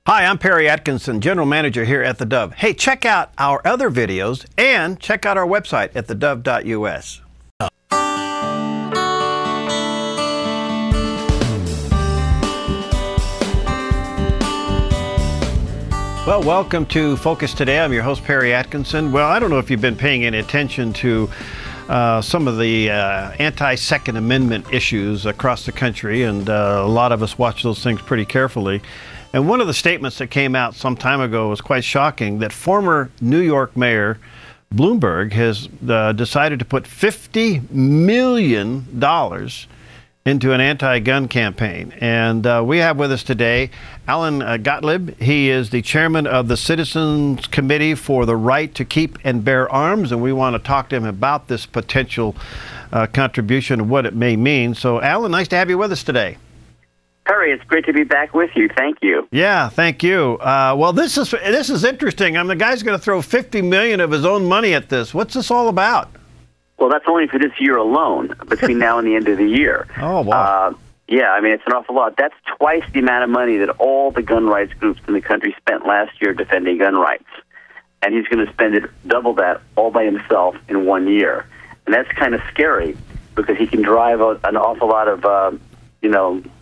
Hi, I'm Perry Atkinson, General Manager here at theDove. Hey, check out our other videos and check out our website at thedove.us. Well, welcome to Focus Today. I'm your host, Perry Atkinson. Well, I don't know if you've been paying any attention to some of the anti-Second Amendment issues across the country, and a lot of us watch those things pretty carefully. And one of the statements that came out some time ago was quite shocking, that former New York Mayor Bloomberg has decided to put $50 million into an anti-gun campaign. And we have with us today Alan Gottlieb. He is the chairman of the Citizens Committee for the Right to Keep and Bear Arms, and we want to talk to him about this potential contribution and what it may mean. So, Alan, nice to have you with us today. Perry, it's great to be back with you. Thank you. Yeah, thank you. Well, this is interesting. The guy's going to throw $50 million of his own money at this. What's this all about? Well, that's only for this year alone, between now and the end of the year. Oh, wow. Yeah, it's an awful lot. That's twice the amount of money that all the gun rights groups in the country spent last year defending gun rights. And he's going to spend it double that all by himself in 1 year. And that's kind of scary because he can drive an awful lot of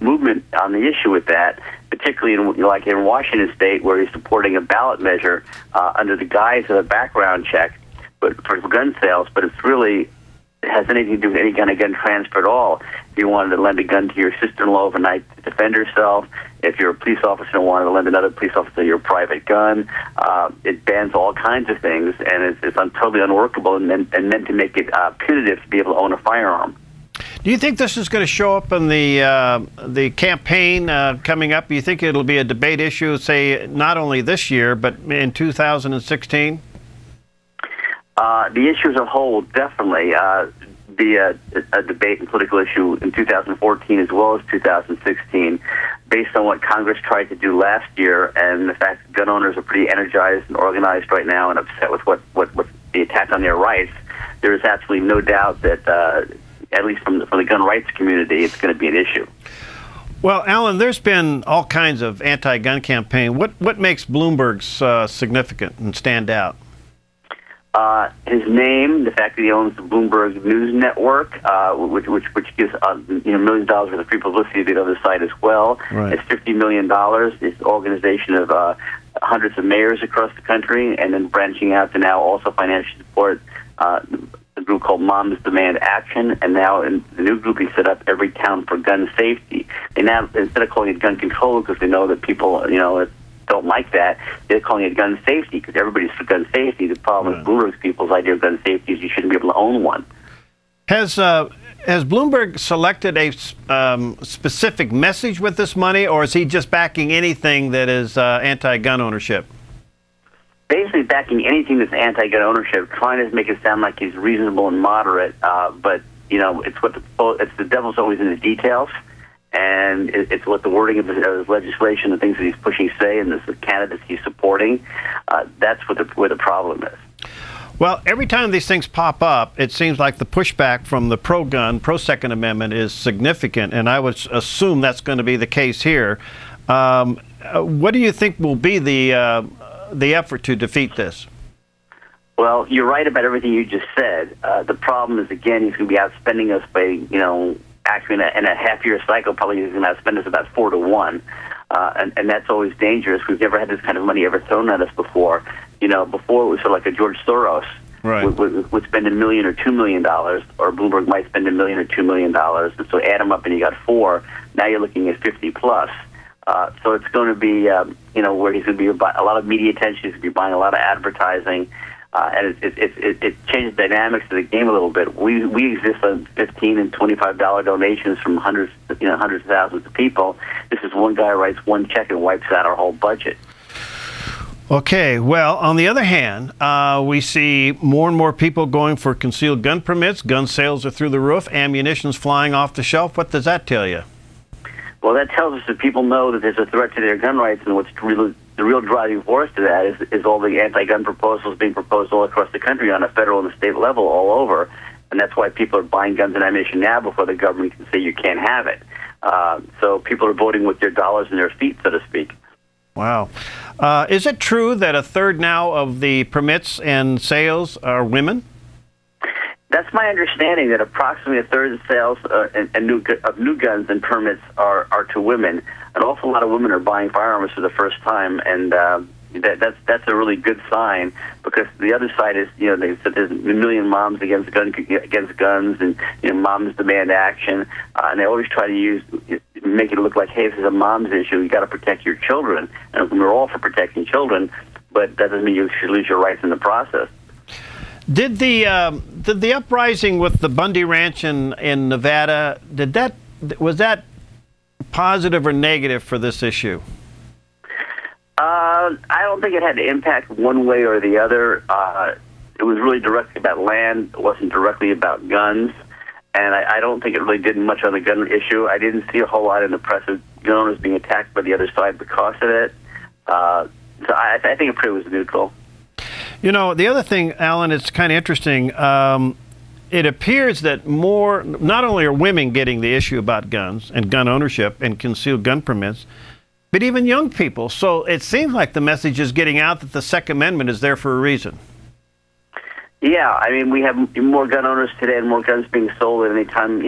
movement on the issue with that, particularly in Washington State, where he's supporting a ballot measure under the guise of a background check, but for gun sales. But it has anything to do with any kind of gun transfer at all. If you wanted to lend a gun to your sister-in-law overnight to defend herself, if you're a police officer and wanted to lend another police officer your private gun, it bans all kinds of things, and it's totally unworkable and meant to make it punitive to be able to own a firearm. Do you think this is going to show up in the campaign coming up? Do you think it'll be a debate issue, say, not only this year, but in 2016? The issue as a whole definitely be a debate and political issue in 2014 as well as 2016, based on what Congress tried to do last year and the fact that gun owners are pretty energized and organized right now and upset with what the attack on their rights. There is absolutely no doubt that at least from the gun rights community, it's going to be an issue. Well, Alan, there's been all kinds of anti-gun campaign. What makes Bloomberg's significant and stand out? His name, the fact that he owns the Bloomberg News Network, which gives millions of dollars worth of free publicity to the other side as well. Right. It's $50 million. It's an organization of hundreds of mayors across the country, and then branching out to now also financially support a group called Moms Demand Action, and now in the new group he set up, Every Town for Gun Safety. And now, instead of calling it gun control, because they know that people, don't like that, they're calling it gun safety, because everybody's for gun safety. The problem with Bloomberg's people's idea of gun safety is you shouldn't be able to own one. Has Bloomberg selected a specific message with this money, or is he just backing anything that is anti-gun ownership? Basically backing anything that's anti-gun ownership, trying to make it sound like he's reasonable and moderate, but it's the devil's always in the details, and it's what the wording of his legislation, the things that he's pushing say, and the candidates he's supporting. That's where the problem is. Well, every time these things pop up, it seems like the pushback from the pro-gun, pro-Second Amendment is significant, and I would assume that's going to be the case here. What do you think will be the effort to defeat this? Well, you're right about everything you just said. The problem is, again, he's going to be outspending us by, actually in a half-year cycle, probably he's going to outspend us about 4 to 1. And that's always dangerous. We've never had this kind of money ever thrown at us before. Before it was sort of like a George Soros would spend $1 million or $2 million, or Bloomberg might spend $1 million or $2 million. And so add them up and you got 4. Now you're looking at 50 plus. So it's going to be, where he's going to be a lot of media attention. He's going to be buying a lot of advertising, and it changes the dynamics of the game a little bit. We exist on $15 and $25 donations from hundreds of thousands of people. This is one guy writes one check and wipes out our whole budget. Okay, well, on the other hand, we see more and more people going for concealed gun permits. Gun sales are through the roof. Ammunition's flying off the shelf. What does that tell you? Well, that tells us that people know that there's a threat to their gun rights, and what's the real driving force to that is all the anti-gun proposals being proposed all across the country on a federal and state level all over, and that's why people are buying guns and ammunition now before the government can say you can't have it. So people are voting with their dollars and their feet, so to speak. Wow. Is it true that a third now of the permits and sales are women? That's my understanding, that approximately a third of sales of new guns and permits are to women. An awful lot of women are buying firearms for the first time, and that's a really good sign, because the other side is, they said there's a million moms against guns, and moms demand action, and they always try to make it look like, hey, this is a mom's issue. You got to protect your children, and we're all for protecting children, but that doesn't mean you should lose your rights in the process. Did the uprising with the Bundy Ranch in Nevada, was that positive or negative for this issue? I don't think it had to impact one way or the other. It was really directly about land. It wasn't directly about guns. And I don't think it really did much on the gun issue. I didn't see a whole lot in the press of gun owners being attacked by the other side because of it. So I think it pretty was neutral. The other thing, Alan, it's kind of interesting. It appears that not only are women getting the issue about guns and gun ownership and concealed gun permits, but even young people. So it seems like the message is getting out that the Second Amendment is there for a reason. Yeah, I mean, we have more gun owners today and more guns being sold at any time,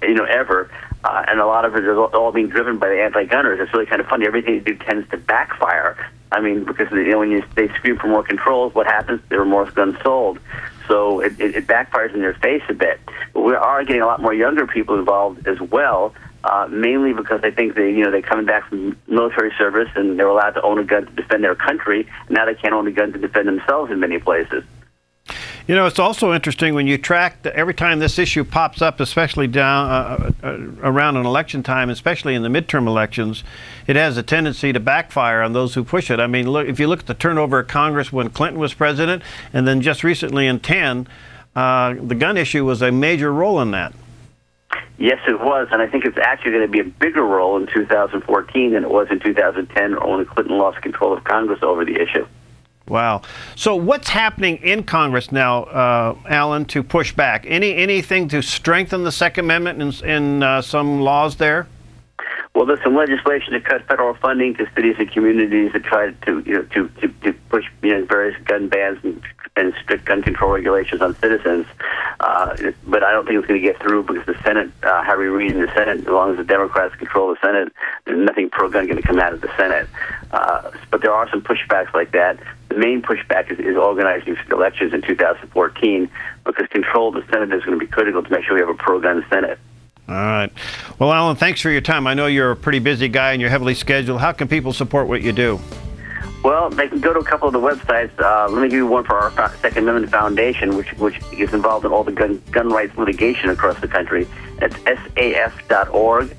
ever. And a lot of it is all being driven by the anti-gunners. It's really kind of funny. Everything you do tends to backfire. I mean, because when they scream for more controls, what happens? There are more guns sold. So it backfires in their face a bit. But we are getting a lot more younger people involved as well, mainly because I think they're coming back from military service and they're allowed to own a gun to defend their country. And now they can't own a gun to defend themselves in many places. It's also interesting when you track every time this issue pops up, especially down around an election time, especially in the midterm elections, it has a tendency to backfire on those who push it. I mean, look, if you look at the turnover of Congress when Clinton was president, and then just recently in 2010, the gun issue was a major role in that. Yes, it was, and I think it's actually going to be a bigger role in 2014 than it was in 2010, when Clinton lost control of Congress over the issue. Wow. So what's happening in Congress now, Alan, to push back? Anything to strengthen the Second Amendment in some laws there? Well, there's some legislation to cut federal funding to cities and communities that try to push various gun bans and strict gun control regulations on citizens. But I don't think it's going to get through because the Senate, Harry Reid in the Senate, as long as the Democrats control the Senate, there's nothing pro-gun going to come out of the Senate. But there are some pushbacks like that. The main pushback is organizing elections in 2014 because control of the Senate is going to be critical to make sure we have a pro-gun Senate. All right. Well, Alan, thanks for your time. I know you're a pretty busy guy and you're heavily scheduled. How can people support what you do? Well, they can go to a couple of the websites. Let me give you one for our Second Amendment Foundation, which is involved in all the gun rights litigation across the country. It's saf.org,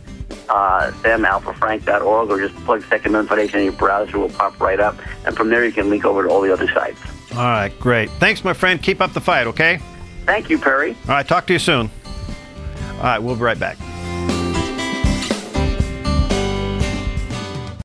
samalphafrank.org, or just plug Second Amendment Foundation in your browser. It will pop right up. And from there, you can link over to all the other sites. All right, great. Thanks, my friend. Keep up the fight, okay? Thank you, Perry. All right, talk to you soon. All right, we'll be right back.